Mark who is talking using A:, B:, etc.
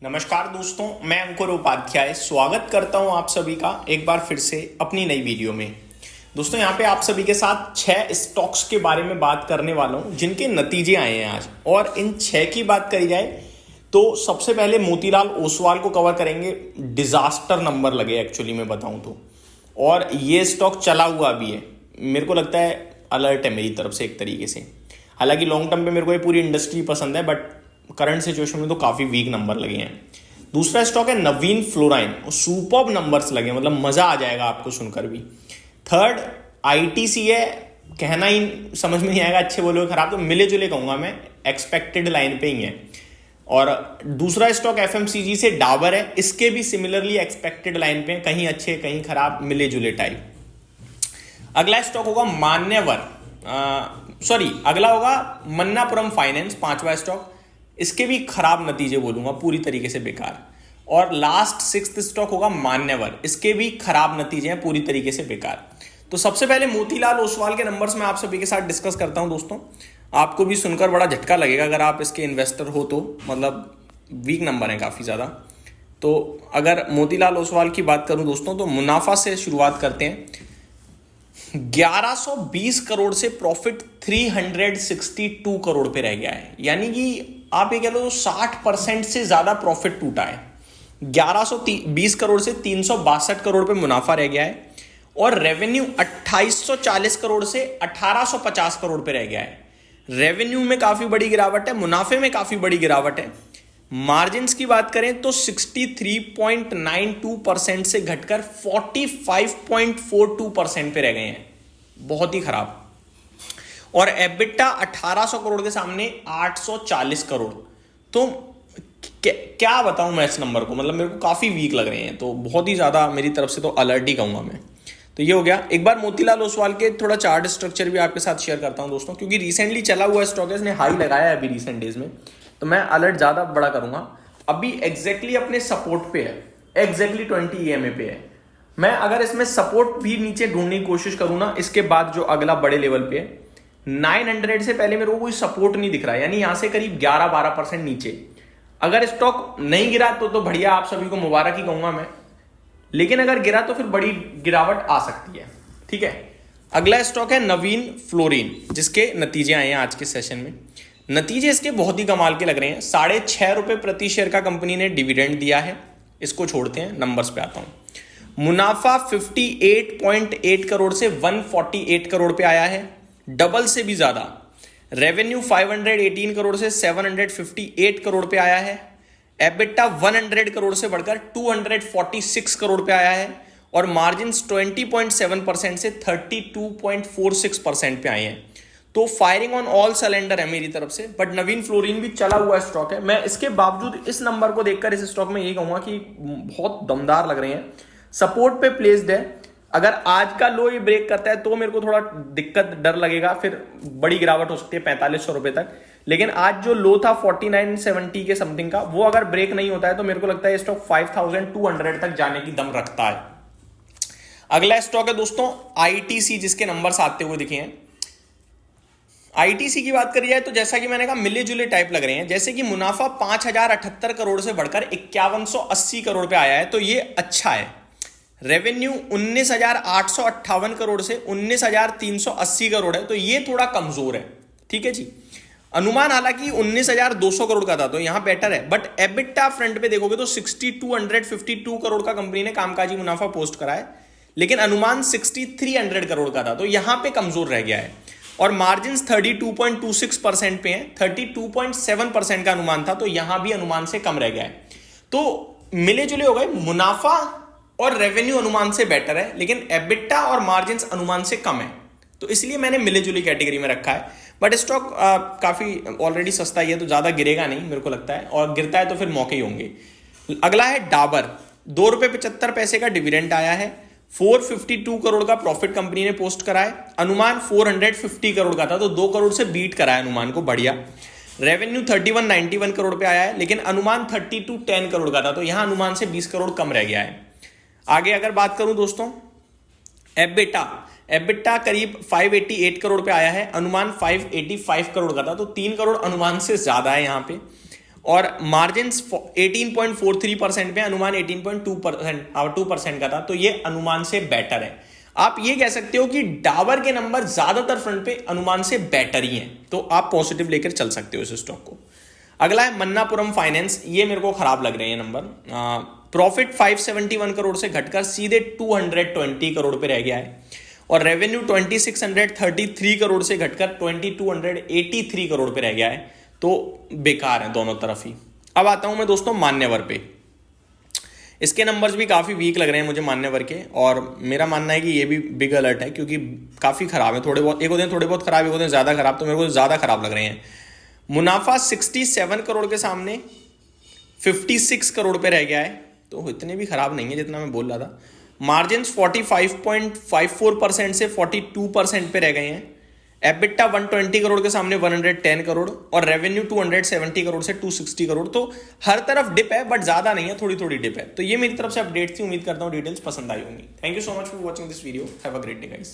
A: नमस्कार दोस्तों, मैं अंकुर उपाध्याय स्वागत करता हूं आप सभी का एक बार फिर से अपनी नई वीडियो में। दोस्तों यहां पे आप सभी के साथ 6 स्टॉक्स के बारे में बात करने वाला हूं जिनके नतीजे आए हैं आज। और इन 6 की बात करी जाए तो सबसे पहले मोतीलाल ओसवाल को कवर करेंगे। डिजास्टर नंबर लगे एक्चुअली मैं बताऊं तो, और ये स्टॉक चला हुआ भी है। मेरे को लगता है अलर्ट है मेरी तरफ से एक तरीके से। हालांकि लॉन्ग टर्म पे मेरे को ये पूरी इंडस्ट्री पसंद है, बट करंट सिचुएशन में तो काफी वीक नंबर लगे हैं। दूसरा स्टॉक है नवीन फ्लोराइन, सुपर्ब नंबर्स लगे, मतलब मजा आ जाएगा आपको सुनकर भी। थर्ड आईटीसी है, कहना ही समझ में नहीं आएगा अच्छे बोलोगे खराब, तो मिले जुले कहूंगा मैं, एक्सपेक्टेड लाइन पे ही है। और दूसरा स्टॉक एफएमसीजी से डाबर है, इसके भी सिमिलरली एक्सपेक्टेड लाइन पे, कहीं अच्छे कहीं खराब मिले जुले टाइप। अगला स्टॉक होगा अगला होगा मन्नापुरम फाइनेंस, 5वां स्टॉक। इसके भी खराब नतीजे बोलूंगा, पूरी तरीके से बेकार। और लास्ट 6th स्टॉक होगा मान्यवर, इसके भी खराब नतीजे हैं, पूरी तरीके से बेकार। तो सबसे पहले मोतीलाल ओसवाल के नंबर्स मैं आप सभी के साथ डिस्कस करता हूं दोस्तों। आपको भी सुनकर बड़ा झटका लगेगा अगर आप इसके इन्वेस्टर हो तो, मतलब वीक नंबर है काफी ज्यादा। तो अगर मोतीलाल ओसवाल की बात करूं दोस्तों तो मुनाफा से शुरुआत करते हैं। 1120 करोड़ से प्रॉफिट 362 करोड़ पे रह गया है, यानी कि आप ये कह लो 60% से ज्यादा प्रॉफिट टूटा है। 1120 करोड़ से 362 करोड़ पे मुनाफा रह गया है, और रेवेन्यू 2840 करोड़ से 1850 करोड़ पे रह गया है। रेवेन्यू में काफी बड़ी गिरावट है, मुनाफे में काफी बड़ी गिरावट है। मार्जिन्स की बात करें तो 63.92% से घटकर 45.42% पे रह गए हैं, बहुत ही खराब। और एबिटा 1800 करोड़ के सामने 840 करोड़। तो क्या बताऊं मैं इस नंबर को, मतलब मेरे को काफी वीक लग रहे हैं, तो बहुत ही ज्यादा मेरी तरफ से तो अलर्ट ही कहूंगा मैं। तो ये हो गया। एक बार मोतीलाल ओसवाल के थोड़ा चार्ट स्ट्रक्चर भी आपके साथ शेयर करता हूं दोस्तों, क्योंकि रिसेंटली चला हुआ स्टॉक है, इसने हाई लगाया है अभी रिसेंट डेज में, तो मैं अलर्ट ज्यादा बड़ा करूंगा। अभी एग्जैक्टली अपने सपोर्ट पे है, एग्जैक्टली 20 EMA पे है। मैं अगर इसमें सपोर्ट भी नीचे ढूंढने की कोशिश करूं ना, इसके बाद जो अगला बड़े लेवल पे है 900 से पहले मेरे को कोई सपोर्ट नहीं दिख रहा है, यानी यहां से करीब 11-12% नीचे। अगर स्टॉक नहीं गिरा तो बढ़िया, आप सभी को मुबारक ही कहूंगा मैं, लेकिन अगर गिरा तो फिर बड़ी गिरावट आ सकती है। ठीक है, अगला स्टॉक है नवीन फ्लोरिन, जिसके नतीजे आए हैं आज के सेशन में। नतीजे इसके बहुत ही कमाल के लग रहे हैं। 6.5 रुपए प्रति शेयर का कंपनी ने डिविडेंड दिया है, इसको छोड़ते हैं, नंबर्स पे आता हूं। मुनाफा 58.8 करोड़ से 148 करोड़ पे आया है, डबल से भी ज्यादा। रेवेन्यू 518 करोड़ से 758 करोड़ पे आया है। एबिटा 100 करोड़ से बढ़कर 246 करोड़ पे आया है, और मार्जिन 20.7% से 32.46% पे आए हैं। तो फायरिंग ऑन ऑल सिलेंडर है मेरी तरफ से। बट नवीन फ्लोरिन भी चला हुआ स्टॉक है, मैं इसके बावजूद इस नंबर को देखकर इस स्टॉक में यही कहूंगा कि बहुत दमदार लग रहे हैं। सपोर्ट पे प्लेस्ड है, अगर आज का लो ये ब्रेक करता है तो मेरे को थोड़ा दिक्कत डर लगेगा, फिर बड़ी गिरावट हो सकती है 4500 रुपए तक। लेकिन आज जो लो था 4970 के समथिंग का, वो अगर ब्रेक नहीं होता है तो मेरे को लगता है स्टॉक 5200 तक जाने की दम रखता है। अगला स्टॉक है दोस्तों आईटीसी, जिसके नंबर्स आते हुए दिखे हैं। आईटीसी की बात करी जाए तो जैसा कि मैंने कहा मिले जुले टाइप लग रहे हैं। जैसे कि मुनाफा 5078 करोड़ से बढ़कर 5180 करोड़ पे आया है, तो ये अच्छा है। रेवेन्यू 19,858 करोड़ से 19,380 करोड़ है, तो ये थोड़ा कमजोर है। ठीक है जी। अनुमान हालांकि 19,200 करोड़ का था, तो यहां बेटर है। बट एबिटा फ्रंट पे देखोगे तो 6252 करोड़ का कंपनी ने कामकाजी मुनाफा पोस्ट करा है, लेकिन अनुमान 6300 करोड़ का था, तो यहां पे कमजोर रह गया है। और मार्जिन 32.26% पे है, 32.7% का अनुमान था, तो यहां भी अनुमान से कम रह गया है। तो मिले जुले हो गए, मुनाफा और रेवेन्यू अनुमान से बेटर है, लेकिन एबिटा और मार्जिन अनुमान से कम है, तो इसलिए मैंने मिले जुली कैटेगरी में रखा है। बट स्टॉक काफी ऑलरेडी सस्ता ही है, तो ज्यादा गिरेगा नहीं मेरे को लगता है, और गिरता है तो फिर मौके ही होंगे। अगला है डाबर, 2 रुपए 75 पैसे का डिविडेंड आया है, 452 करोड़ का प्रॉफिट कंपनी ने पोस्ट करा है। अनुमान 450 करोड़ का था, तो 2 करोड़ से बीट करा है अनुमान को, बढ़िया। रेवेन्यू 3191 करोड़ पे आया है, लेकिन अनुमान 3210 करोड़ का था, तो यहां अनुमान से 20 करोड़ कम रह गया है। आगे अगर बात करूं दोस्तों एबिटा करीब 588 करोड़ पे आया है, अनुमान 585 करोड़ का था, तो 3 करोड़ अनुमान से ज्यादा है यहां पे। और मार्जिन 18.43% पे, अनुमान 18.2% का था, तो ये अनुमान से बेटर है। आप ये कह सकते हो कि डाबर के नंबर ज्यादातर फ्रंट पे अनुमान से बेटर ही हैं, तो आप पॉजिटिव लेकर चल सकते हो इस स्टॉक को। अगला है मन्नापुरम फाइनेंस, ये मेरे को खराब लग रहे हैं नंबर। प्रॉफिट 571 करोड़ से घटकर सीधे 220 करोड़ पे रह गया है, और रेवेन्यू 2633 करोड़ से घटकर 2283 करोड़ पे रह गया है, तो बेकार है दोनों तरफ ही। अब आता हूं मैं दोस्तों मान्यवर पे। इसके नंबर्स भी काफ़ी वीक लग रहे हैं मुझे मान्यवर के, और मेरा मानना है कि ये भी बिग अलर्ट है, क्योंकि काफ़ी खराब है। थोड़े बहुत, एक होते हैं थोड़े बहुत खराब, एक होते हैं ज़्यादा खराब, तो मेरे को ज़्यादा खराब लग रहे हैं। मुनाफा 67 करोड़ के सामने 56 करोड़ पे रह गया है, तो इतने भी खराब नहीं है जितना मैं बोल रहा था। मार्जिन 45.54% से 42% पे रह गए हैं। एबिटा 120 करोड़ के सामने 110 करोड़, और रेवेन्यू 270 करोड़ से 260 करोड़। तो हर तरफ डिप है, बट ज्यादा नहीं है, थोड़ी थोड़ी डिप है। तो ये मेरी तरफ से अपडेट थी, उम्मीद करता हूँ डिटेल्स पसंद आई होंगी। Thank you so much for watching this video, have a great day guys.